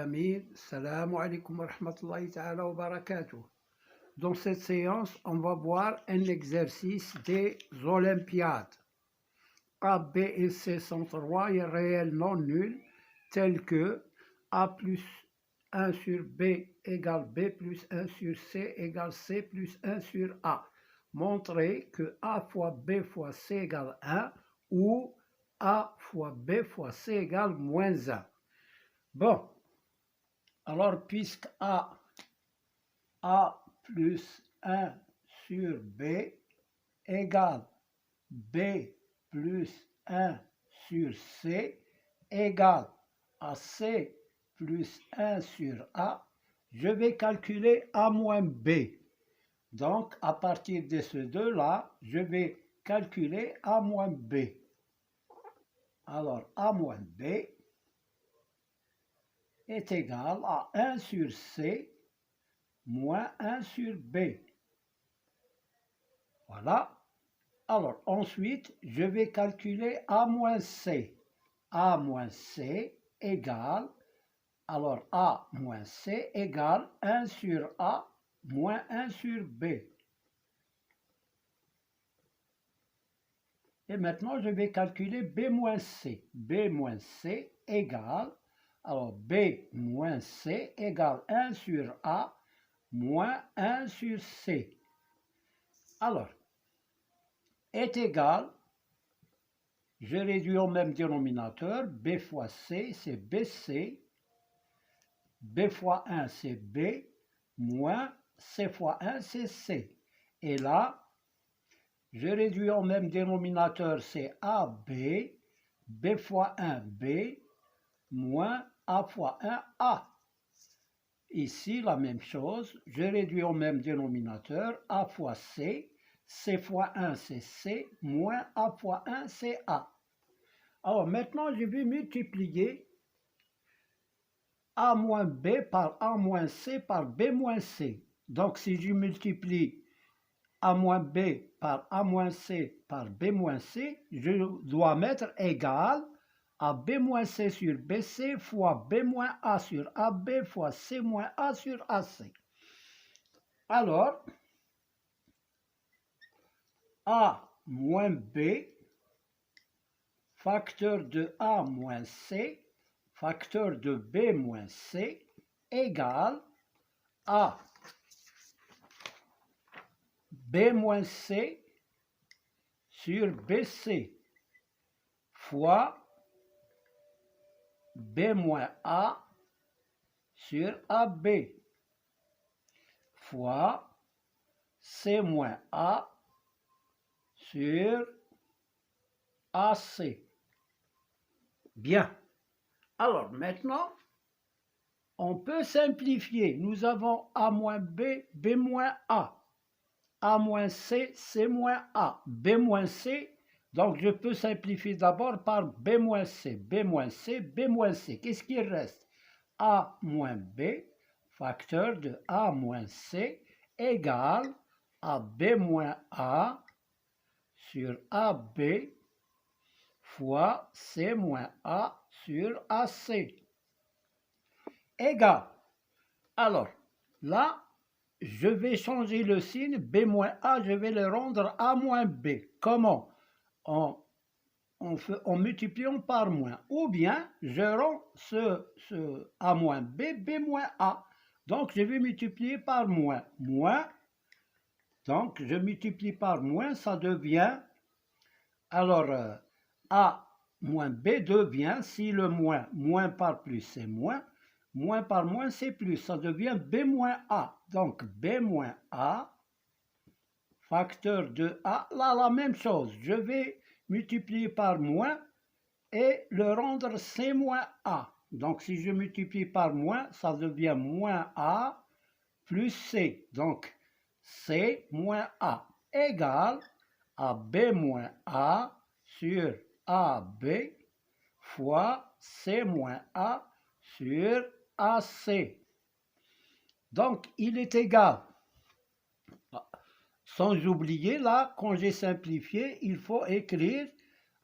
Amin. Salam alaikum wa rahmatullahi ta'ala wa barakatuh. Dans cette séance, on va voir un exercice des Olympiades. A, B et C sont trois réels non nuls, tels que A plus 1 sur B égale B plus 1 sur C égale C plus 1 sur A. Montrez que A fois B fois C égale 1 ou A fois B fois C égale moins 1. Bon, alors puisque A plus 1 sur B égale B plus 1 sur C égale à C plus 1 sur A, je vais calculer A moins B. Donc, à partir de ces deux-là, je vais calculer A moins B. Alors, A moins B est égal à 1 sur C moins 1 sur B. Voilà. Alors, ensuite, je vais calculer A moins C. A moins C égale, alors A moins C égale 1 sur A moins 1 sur B. Et maintenant, je vais calculer B moins C. B moins C égale, alors B moins C égale 1 sur A moins 1 sur C. Alors, est égal, je réduis au même dénominateur, B fois C, c'est BC, B fois 1, c'est B, moins C fois 1, c'est C. Et là, je réduis au même dénominateur, c'est AB, B fois 1, B, moins A fois 1, A. Ici, la même chose, je réduis au même dénominateur, A fois C, C fois 1, c'est C, moins A fois 1, c'est A. Alors maintenant, je vais multiplier A moins B par A moins C par B moins C. Donc si je multiplie A moins B par A moins C par B moins C, je dois mettre égal à B moins C sur BC fois B moins A sur AB fois C moins A sur AC. Alors, A moins B, facteur de A moins C, facteur de B moins C, égale A B moins C sur BC fois B moins A sur AB fois C moins A sur AC. Bien. Alors maintenant, on peut simplifier. Nous avons A moins B, B moins A. A moins C, C moins A. B moins C, donc je peux simplifier d'abord par B moins C. B moins C, B moins C. Qu'est-ce qu'il reste? A moins B, facteur de A moins C, égale à B moins A sur AB fois C moins A sur AC. Égal. Alors, là, je vais changer le signe, B moins A, je vais le rendre A moins B. Comment? En multipliant par moins. Ou bien, je rends ce A moins B, B moins A. Donc, je vais multiplier par moins. Moins. Donc, je multiplie par moins, ça devient, alors, A moins B devient, si le moins, moins par plus, c'est moins par moins, c'est plus, ça devient B moins A. Donc, B moins A, facteur de A, là, la même chose, je vais multiplier par moins et le rendre C moins A. Donc, si je multiplie par moins, ça devient moins A plus C. Donc, C moins A égale à B moins A sur AB fois C moins A sur AC. Donc, il est égal. Sans oublier, là, quand j'ai simplifié, il faut écrire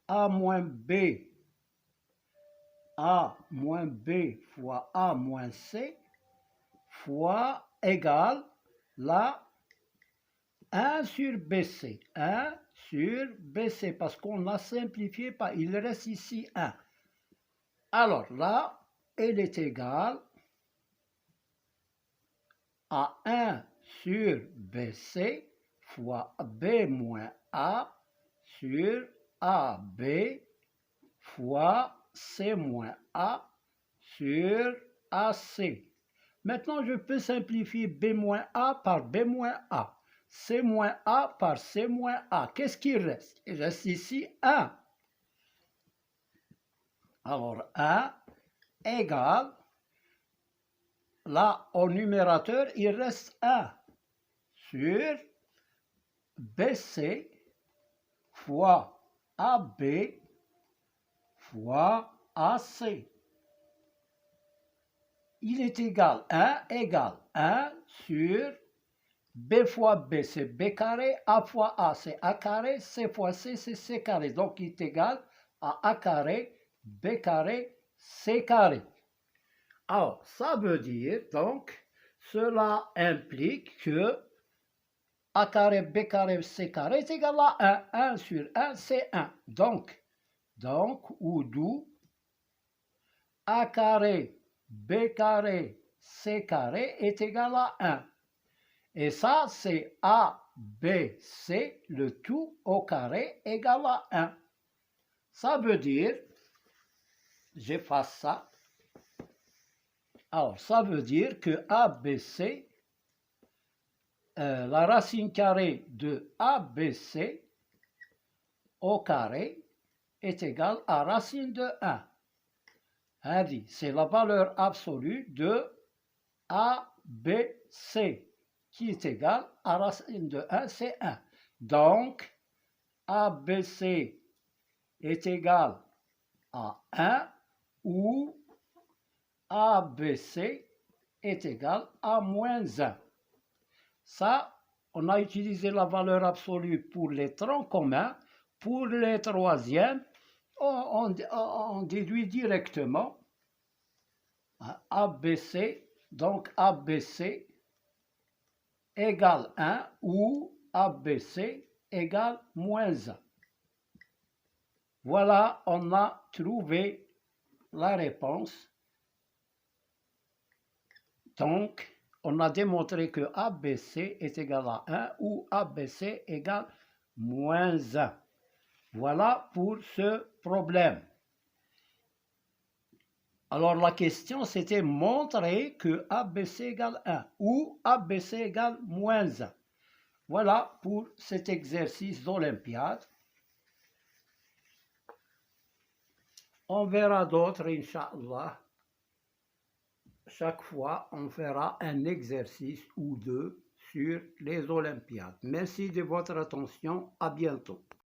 A moins B A moins B fois A moins C fois égale la 1 sur BC. 1 sur BC, parce qu'on a simplifié, pas, il reste ici 1. Alors là, elle est égale à 1 sur BC fois B moins A sur AB fois C moins A sur AC. Maintenant, je peux simplifier B moins A par B moins A. C moins A par C moins A. Qu'est-ce qui reste? Il reste ici 1. Alors, 1 égale, là, au numérateur, il reste 1 sur BC fois AB fois AC. Il est égal, 1 égale 1 sur B fois B, c'est B carré, A fois A, c'est A carré, C fois C, c'est C carré. Donc, il est égal à A carré, B carré, C carré. Alors, ça veut dire, donc, cela implique que A carré, B carré, C carré est égal à 1. 1 sur 1, c'est 1. Donc, ou d'où A carré, B carré, C carré est égal à 1. Et ça, c'est A, B, C, le tout au carré égal à 1. Ça veut dire, j'efface ça. Alors, ça veut dire que ABC, la racine carrée de ABC au carré est égale à racine de 1. C'est la valeur absolue de ABC qui est égale à racine de 1, c'est 1. Donc, ABC est égal à 1 ou ABC est égal à moins 1. Ça, on a utilisé la valeur absolue pour les troncs communs. Pour les troisièmes, on déduit directement ABC, donc ABC égale 1 ou ABC égale moins 1. Voilà, on a trouvé la réponse. Donc, on a démontré que ABC est égal à 1 ou ABC égale moins 1. Voilà pour ce problème. Alors, la question, c'était montrer que ABC égale 1 ou ABC égale moins 1. Voilà pour cet exercice d'Olympiade. On verra d'autres, Inch'Allah. Chaque fois, on fera un exercice ou deux sur les Olympiades. Merci de votre attention. À bientôt.